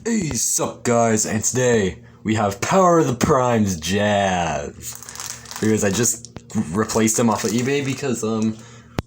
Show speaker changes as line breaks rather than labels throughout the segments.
Hey, sup guys, and today we have Power of the Primes Jazz. Because I just replaced him off of eBay because,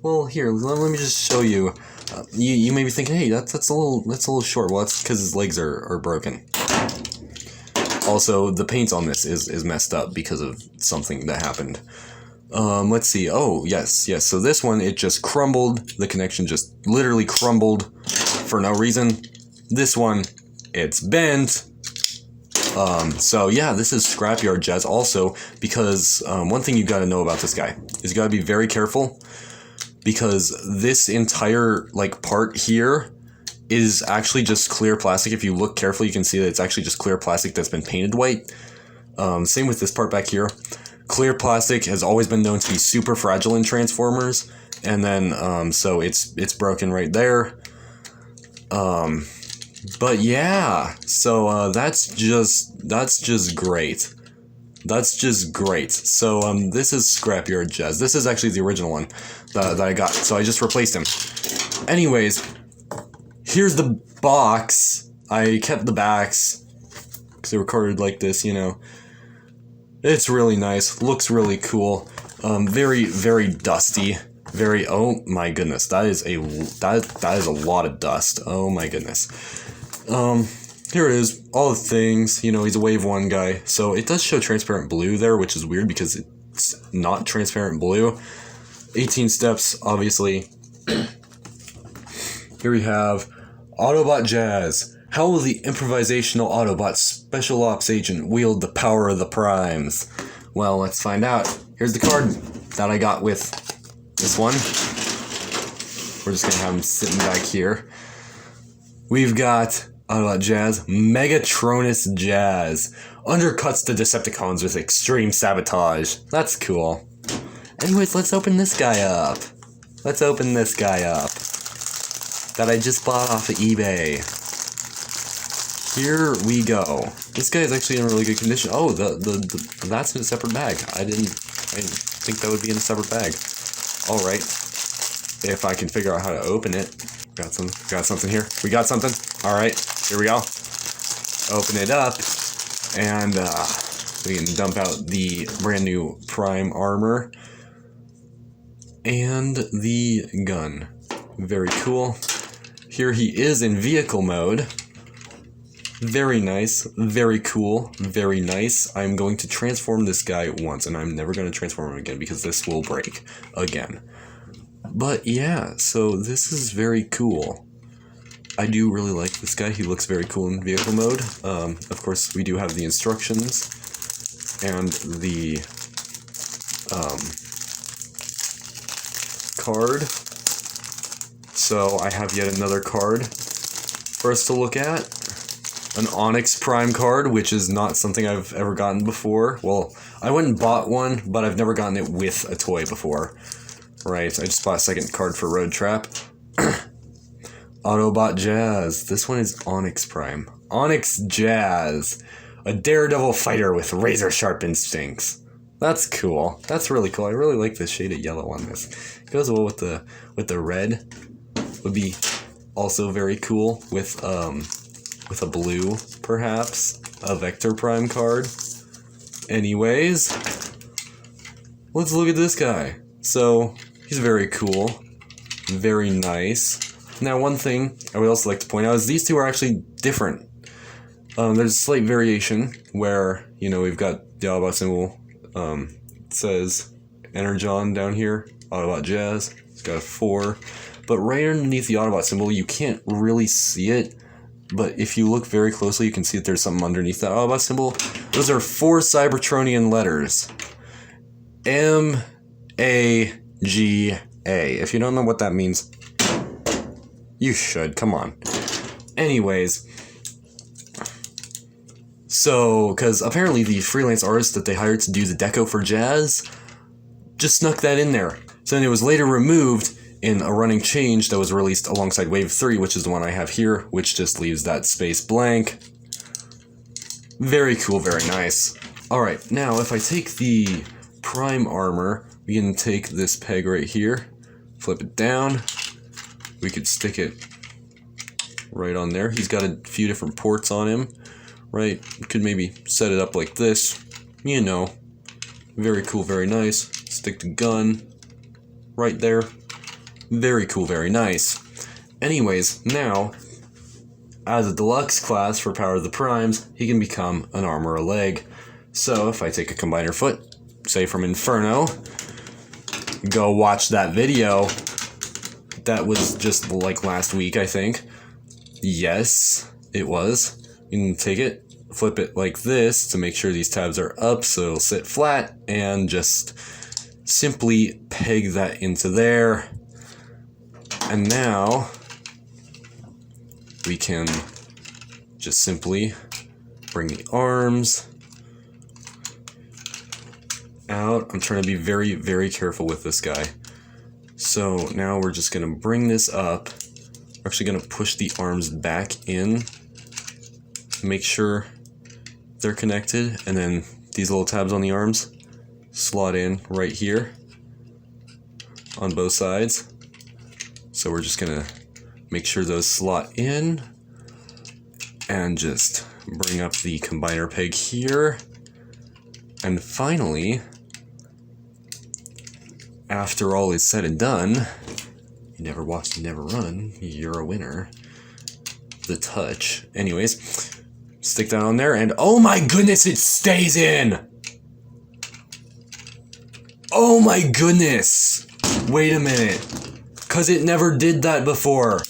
well, here, let me just show you. You may be thinking, hey, that's a little short. Well, that's because his legs are broken. Also, the paint on this is messed up because of something that happened. Let's see. Oh, yes. So this one, it just crumbled. The connection just literally crumbled for no reason. This one, it's bent. So yeah, this is Scrapyard Jazz also because one thing you gotta know about this guy is you gotta be very careful because this entire part here is actually just clear plastic. If you look carefully, you can see that it's actually just clear plastic that's been painted white. Same with this part back here. Clear plastic has always been known to be super fragile in Transformers, and then so it's broken right there. But yeah, so that's just great. That's just great. So this is Scrapyard Jazz. This is actually the original one that I got. So I just replaced him. Anyways, here's the box. I kept the backs because they were corded like this, you know. It's really nice. Looks really cool. Very, very dusty. Very. Oh my goodness, that is a lot of dust. Oh my goodness. Here it is. All the things. You know, he's a Wave 1 guy, so it does show transparent blue there, which is weird because it's not transparent blue. 18 steps, obviously. Here we have Autobot Jazz. How will the improvisational Autobot special ops agent wield the power of the primes? Well, let's find out. Here's the card that I got with this one. We're just gonna have him sitting back here. We've got Autobot Jazz. Megatronus Jazz. Undercuts the Decepticons with extreme sabotage. That's cool. Anyways, let's open this guy up. That I just bought off of eBay. Here we go. This guy is actually in really good condition. Oh, that's in a separate bag. I didn't think that would be in a separate bag. All right. If I can figure out how to open it. Got something here. We got something. All right. Here we go. Open it up, and we can dump out the brand new Prime armor and the gun. Very cool. Here he is in vehicle mode. Very nice, very cool, very nice. I'm going to transform this guy once, and I'm never going to transform him again because this will break again. But yeah, so this is very cool. I do really like this guy. He looks very cool in vehicle mode. Of course, we do have the instructions and the card. So I have yet another card for us to look at. An Onyx Prime card, which is not something I've ever gotten before. Well, I went and bought one, but I've never gotten it with a toy before. Right, I just bought a second card for Road Trap. Autobot Jazz. This one is Onyx Prime. Onyx Jazz. A daredevil fighter with razor-sharp instincts. That's cool. That's really cool. I really like the shade of yellow on this. It goes well with the red. Would be also very cool with a blue, perhaps. A Vector Prime card. Anyways, let's look at this guy. So, he's very cool. Very nice. Now, one thing I would also like to point out is these two are actually different. There's a slight variation where, you know, we've got the Autobot symbol. It says Energon down here. Autobot Jazz. It's got a 4. But right underneath the Autobot symbol, you can't really see it. But if you look very closely, you can see that there's something underneath that Autobot symbol. Those are 4 Cybertronian letters. M-A-G-A. If you don't know what that means, you should. Come on. Anyways. So, because apparently the freelance artist that they hired to do the deco for Jazz just snuck that in there. So then it was later removed in a running change that was released alongside Wave 3, which is the one I have here, which just leaves that space blank. Very cool, very nice. Alright, now if I take the Prime armor, we can take this peg right here, flip it down, we could stick it right on there. He's got a few different ports on him, right? You could maybe set it up like this, you know. Very cool, very nice. Stick the gun right there. Very cool, very nice. Anyways, now, as a deluxe class for Power of the Primes, he can become an arm or a leg. So if I take a combiner foot, say from Inferno, go watch that video. That was just like last week, I think. Yes, it was. You can take it, flip it like this to make sure these tabs are up so it'll sit flat, and just simply peg that into there. And now we can just simply bring the arms out. I'm trying to be very, very careful with this guy. So now we're just going to bring this up. We're actually going to push the arms back in. Make sure they're connected. And then these little tabs on the arms slot in right here on both sides. So we're just going to make sure those slot in. And just bring up the combiner peg here. And finally, after all is said and done, you never walk, you never run, you're a winner. The touch. Anyways, stick that on there, and oh my goodness, it stays in! Oh my goodness! Wait a minute. Because it never did that before.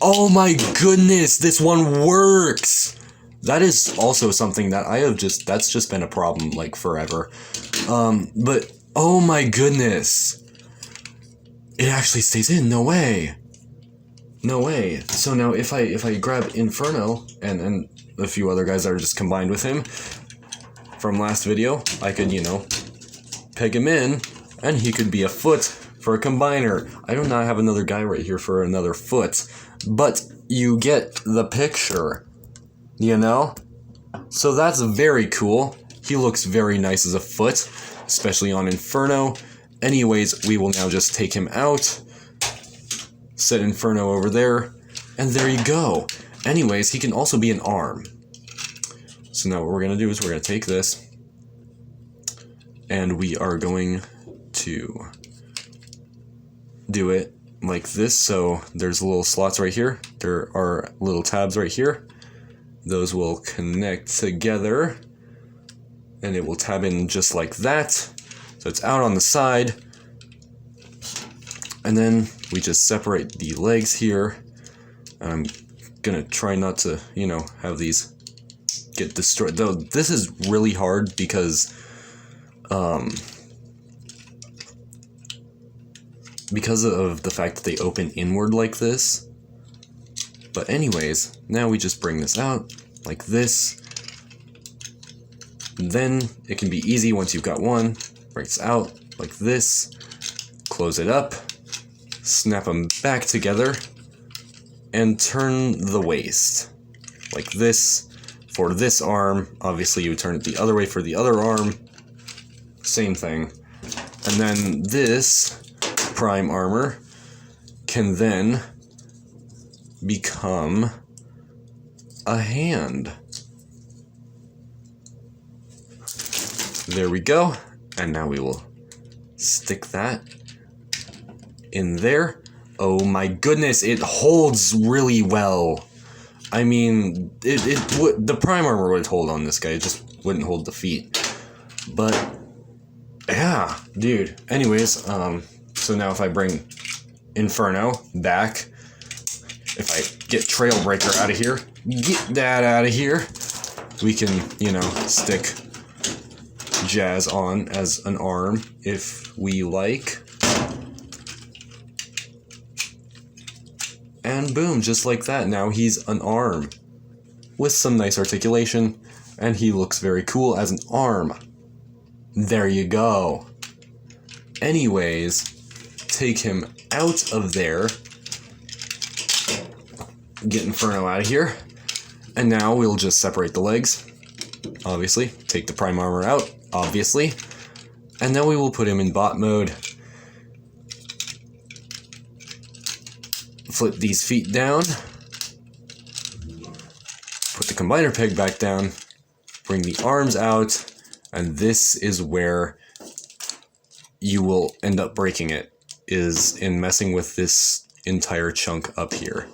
Oh my goodness, this one works! That is also something that that's just been a problem, like, forever. But, oh my goodness. It actually stays in, no way. No way. So now if I grab Inferno, and a few other guys that are just combined with him from last video, I could, you know, peg him in, and he could be a foot for a combiner. I do not have another guy right here for another foot, but you get the picture. You know? So that's very cool. He looks very nice as a foot, especially on Inferno. Anyways, we will now just take him out, set Inferno over there, and there you go. Anyways, he can also be an arm. So now what we're going to do is we're going to take this, and we are going to do it like this. So there's little slots right here. There are little tabs right here. Those will connect together, and it will tab in just like that. So it's out on the side, and then we just separate the legs here. I'm gonna try not to, you know, have these get destroyed. Though this is really hard because of the fact that they open inward like this. But anyways, now we just bring this out like this. Then it can be easy once you've got one. Bring this out like this. Close it up. Snap them back together. And turn the waist. Like this for this arm. Obviously you would turn it the other way for the other arm. Same thing. And then this prime armor can then become a hand. There we go. And now we will stick that in there. Oh my goodness, it holds really well. I mean, the prime armor would hold on this guy, it just wouldn't hold the feet. But yeah, dude. Anyways, so now if I bring Inferno back, if I get Trailbreaker out of here, get that out of here, we can, you know, stick Jazz on as an arm if we like. And boom, just like that, now he's an arm with some nice articulation, and he looks very cool as an arm. There you go. Anyways, take him out of there. Get Inferno out of here. And now we'll just separate the legs. Obviously. Take the prime armor out. Obviously. And then we will put him in bot mode. flip these feet down, put the combiner peg back down, bring the arms out, and this is where you will end up breaking it, is in messing with this entire chunk up here.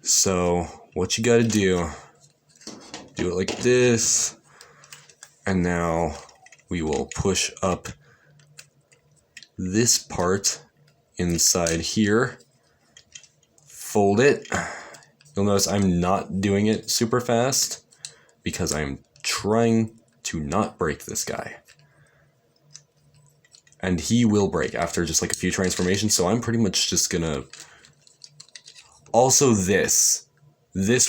So what you gotta do it like this, and now we will push up this part inside here, fold it. You'll notice I'm not doing it super fast because I'm trying to not break this guy. And he will break after just like a few transformations, so I'm pretty much just gonna... Also this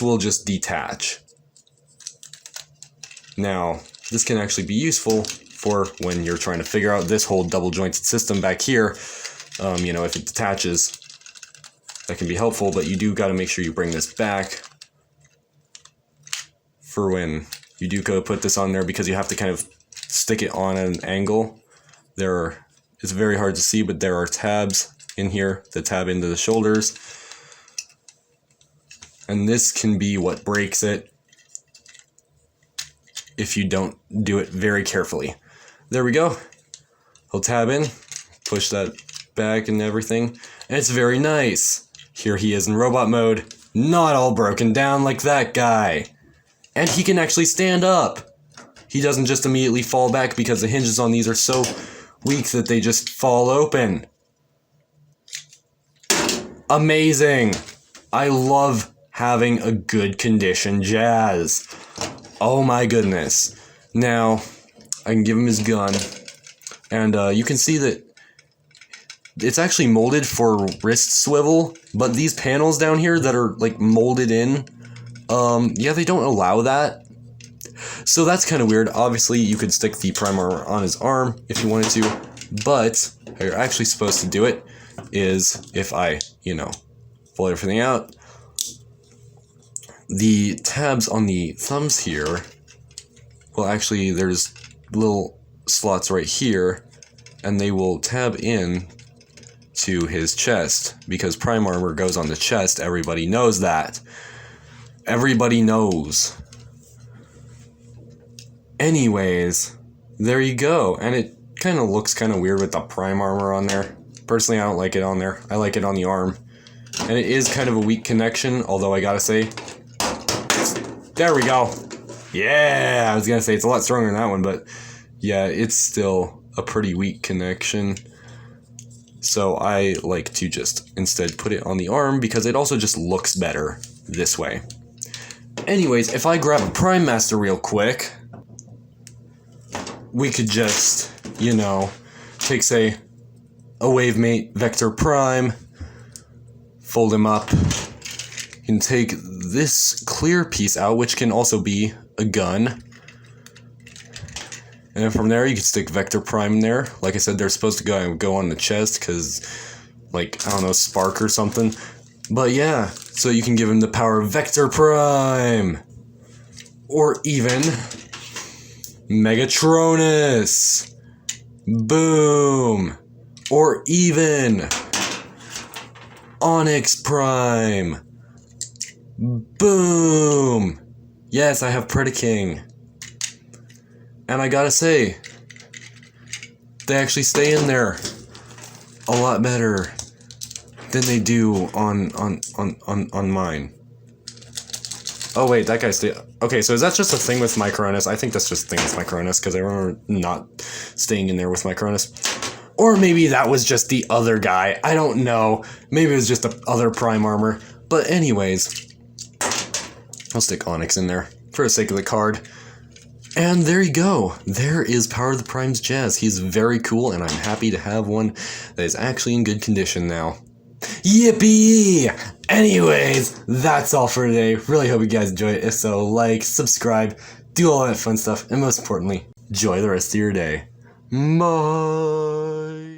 will just detach. Now, this can actually be useful for when you're trying to figure out this whole double jointed system back here. You know, if it detaches, that can be helpful, but you do got to make sure you bring this back for when you do go put this on there, because you have to kind of stick it on an angle. It's very hard to see, but there are tabs in here that tab into the shoulders. And this can be what breaks it if you don't do it very carefully. There we go. He'll tab in, push that back and everything, and it's very nice. Here he is in robot mode, not all broken down like that guy. And he can actually stand up. He doesn't just immediately fall back because the hinges on these are so weak that they just fall open. Amazing. I love having a good condition Jazz. Oh my goodness. Now, I can give him his gun, and you can see that it's actually molded for wrist swivel, but these panels down here that are like molded in, yeah, they don't allow that. So that's kind of weird. Obviously, you could stick the prime armor on his arm if you wanted to, but how you're actually supposed to do it is if I, pull everything out, the tabs on the thumbs here, well, actually, there's little slots right here, and they will tab in to his chest, because prime armor goes on the chest. Everybody knows that. Everybody knows. Anyways, there you go, and it kind of looks kind of weird with the prime armor on there. Personally, I don't like it on there. I like it on the arm. And it is kind of a weak connection, although I gotta say, there we go. Yeah, I was gonna say it's a lot stronger than that one, but yeah, it's still a pretty weak connection. So I like to just instead put it on the arm because it also just looks better this way. Anyways, if I grab a Prime Master real quick, we could just, take, say, a Wavemate Vector Prime, fold him up, and take this clear piece out, which can also be a gun. And then from there, you can stick Vector Prime in there. Like I said, they're supposed to go on the chest because, spark or something. But yeah, so you can give him the power of Vector Prime. Or even Megatronus. Boom. Or even Onyx Prime. Boom. Yes, I have Predaking. And I gotta say, they actually stay in there a lot better than they do on mine. Oh wait, that guy okay, so is that just a thing with Micronus? I think that's just a thing with Micronus, because I remember not staying in there with Micronus. Or maybe that was just the other guy. I don't know. Maybe it was just the other Prime Armor. But anyways, I'll stick Onyx in there for the sake of the card. And there you go. There is Power of the Primes Jazz. He's very cool, and I'm happy to have one that is actually in good condition now. Yippee! Anyways, that's all for today. Really hope you guys enjoyed it. If so, like, subscribe, do all that fun stuff, and most importantly, enjoy the rest of your day. Bye!